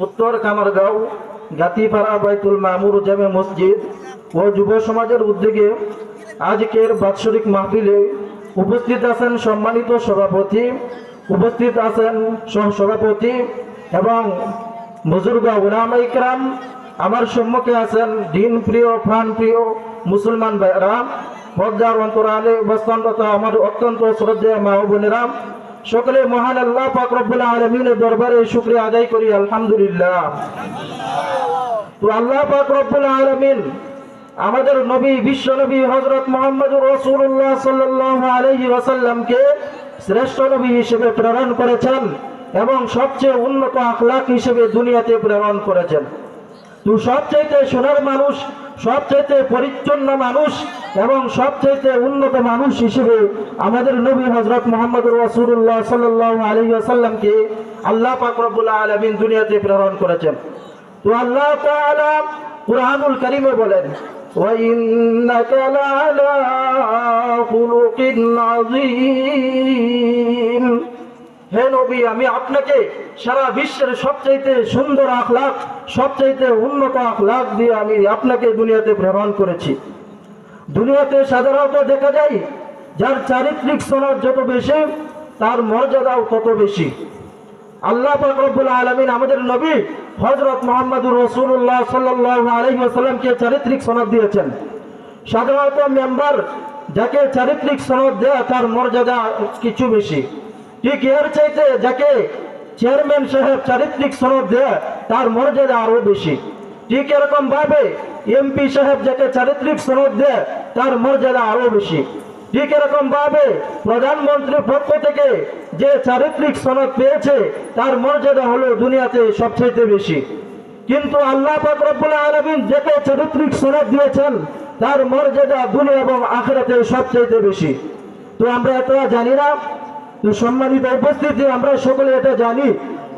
উত্তর কামারগাঁও গাতিপাড়া বাইতুল মামুর জামে মসজিদ ও যুব সমাজের উদ্যোগে আজকের বাৎসরিক মাহফিলে উপস্থিত আছেন সম্মানিত সভাপতি, উপস্থিত আছেন সহসভাপতি এবং বুজুর্গ উলামা ইকরাম। আমার সম্মুখে আছেন দিন প্রিয় প্রাণ প্রিয় মুসলমান ভাইরা, পর্দার অন্তরালে অবস্থানরত আমার অত্যন্ত শ্রদ্ধেয় মা ও বোনেরা, সকলে মহান আল্লাহ পাক রব্বুল আলামিনের দরবারে শুকরিয়া আদায় করি আলহামদুলিল্লাহ। তো আল্লাহ পাক রব্বুল আলামিন আমাদের নবী বিশ্ব নবী হযরত মুহাম্মদুর রাসূলুল্লাহ সাল্লাল্লাহু আলাইহি ওয়াসাল্লামকে শ্রেষ্ঠ নবী হিসেবে প্রেরণ করেছেন এবং সবচেয়ে উন্নত আখলাক হিসেবে দুনিয়াতে প্রেরণ করেছেন। তো সবচেয়ে সোনার মানুষ, সবচেয়ে পরিচ্ছন্ন মানুষ এবং সবচেয়ে উন্নত মানুষ হিসেবে আমাদের নবী হযরত মুহাম্মদুর রাসূলুল্লাহ সাল্লাল্লাহু আলাইহি ওয়াসাল্লামকে আল্লাহ পাক রব্বুল আলামিন দুনিয়াতে প্রেরণ করেছেন। তো আল্লাহ তাআলা কুরআনুল কারীমে বলেন, ওয়া ইন্নাকা লাআলা খুলুকিন আযীম। হে নবী, আমি আপনাকে সারা বিশ্বের সবচেয়ে সুন্দর আখলাক, সবচেয়ে উন্নত আখলাক দিয়ে আমি আপনাকে দুনিয়াতে প্রেরণ করেছি। দুনিয়াতে সাধারণত দেখা যায় যার চারিত্রিক সনদ যত বেশি তার মর্যাদাও তত বেশি। আল্লাহ পাক রব্বুল আলামিন আমাদের নবী হযরত মুহাম্মদুর রাসূলুল্লাহ সাল্লাল্লাহু আলাইহি ওয়াসাল্লামকে চারিত্রিক সনদ দিয়েছেন। সাধারণত মেম্বার যাকে চারিত্রিক সনদ দেয় তার মর্যাদা কিছু বেশি, ঠিক এর চাইতে যাকে চেয়ারম্যান সাহেব চারিত্রিক সনদ দেয় তার মর্যাদা আরো বেশি। ঠিক এরকম ভাবে এমপি সাহেব যাকে চারিত্রিক সনদ দেয় তার মর্যাদা আরো বেশি। ঠিক এরকম ভাবে প্রধানমন্ত্রীর পক্ষ থেকে যে চারিত্রিক সনদ পেয়েছে তার মর্যাদা হলো দুনিয়াতে সবচেয়ে বেশি। কিন্তু আল্লাহ পাক রব্বুল আলামিন যাকে চারিত্রিক সনদ দিয়েছেন তার মর্যাদা দুনিয়া এবং আখিরাতে সবচেয়ে বেশি। তো আমরা এটা জানি না? তো সম্মানিত উপস্থিতি, আমরা সকলে এটা জানি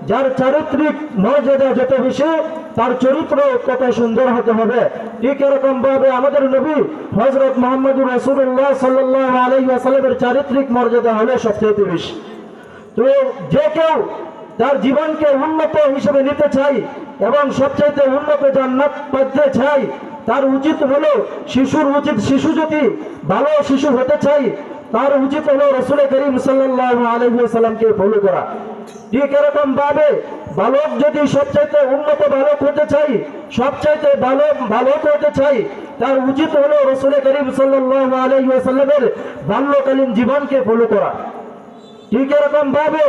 যার চারিত্রিক মর্যাদা যত বেশি তার চরিত্র কত সুন্দর হতে হবে। ঠিক এরকম ভাবে আমাদের নবী হযরত মুহাম্মদুর রাসূলুল্লাহ সাল্লাল্লাহু আলাইহি ওয়াসাল্লামের চারিত্রিক মর্যাদা হলো সবচেয়ে বেশি। তো যে কেউ তার জীবনকে উন্নত হিসেবে নিতে চাই এবং সবচেয়ে উন্নত জান্নাত পেতে চাই, তার উচিত হলো শিশু যদি ভালো শিশু হতে চাই তার উচিত হলো রাসূল করিম সাল্লাল্লাহু আলাইহি ওয়াসাল্লামকে ফলো করা। ঠিক এরকম ভাবে বালক যদি সবচাইতে উন্নত বালক হতে চাই, সবচাইতে ভালো বালক হতে চাই, তার উচিত হলো রাসূল করিম সাল্লাল্লাহু আলাইহি ওয়াসাল্লামের বাল্যকালীন জীবনকে ফলো করা। ঠিক এরকম ভাবে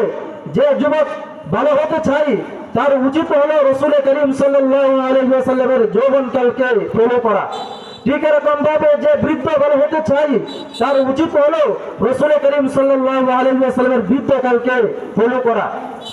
যে যুবক ভালো হতে চাই তার উচিত হলো রাসূল করিম সাল্লাল্লাহু আলাইহি ওয়াসাল্লামের যৌবনকালকে ফলো করা। ঠিক এরকম ভাবে যে বৃদ্ধ ভালো হতে চাই তার উচিত হলো রাসূল করিম সাল্লাল্লাহু আলাইহি ওয়াসাল্লামের বৃদ্ধকালকে ফলো করা।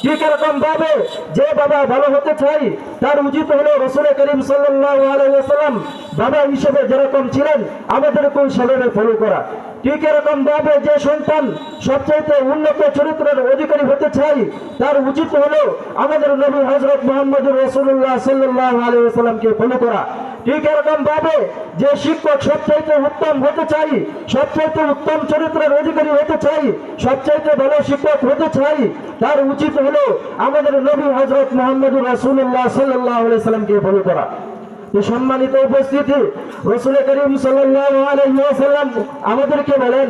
ঠিক এরকম ভাবে যে বাবা ভালো হতে চাই তার উচিত হলো রাসূল করিম সাল্লাল্লাহু আলাইহি ওয়াসাল্লাম বাবা হিসেবে যেরকম ছিলেন আমাদেরকেও সেভাবে ফলো করা। ঠিক এরকম ভাবে যে সন্তান সবচেয়ে উন্নত চরিত্রের অধিকারী হতে চাই তার উচিত হলো আমাদের নবী হযরত মুহাম্মদুর রাসূলুল্লাহ সাল্লাল্লাহু আলাইহি ওয়াসাল্লামকে ফলো করা। ঠিক এরকম ভাবে যে শিক্ষক সবচেয়ে উত্তম হতে চাই, সবচেয়ে উত্তম চরিত্রের অধিকারী হতে চাই, সবচেয়ে ভালো শিক্ষক হতে চাই, তার উচিত হলো আমাদের নবী হযরত মুহাম্মদুর রাসূলুল্লাহ সাল্লাল্লাহু আলাইহি ওয়াসাল্লামকে ফলো করা। সম্মানিত উপস্থিতি, রাসূল করিম সাল্লাল্লাহু আলাইহি ওয়াসাল্লাম আমাদেরকে বলেন,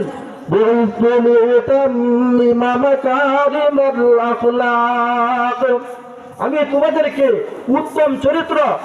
আমি তোমাদেরকে উত্তম চরিত্র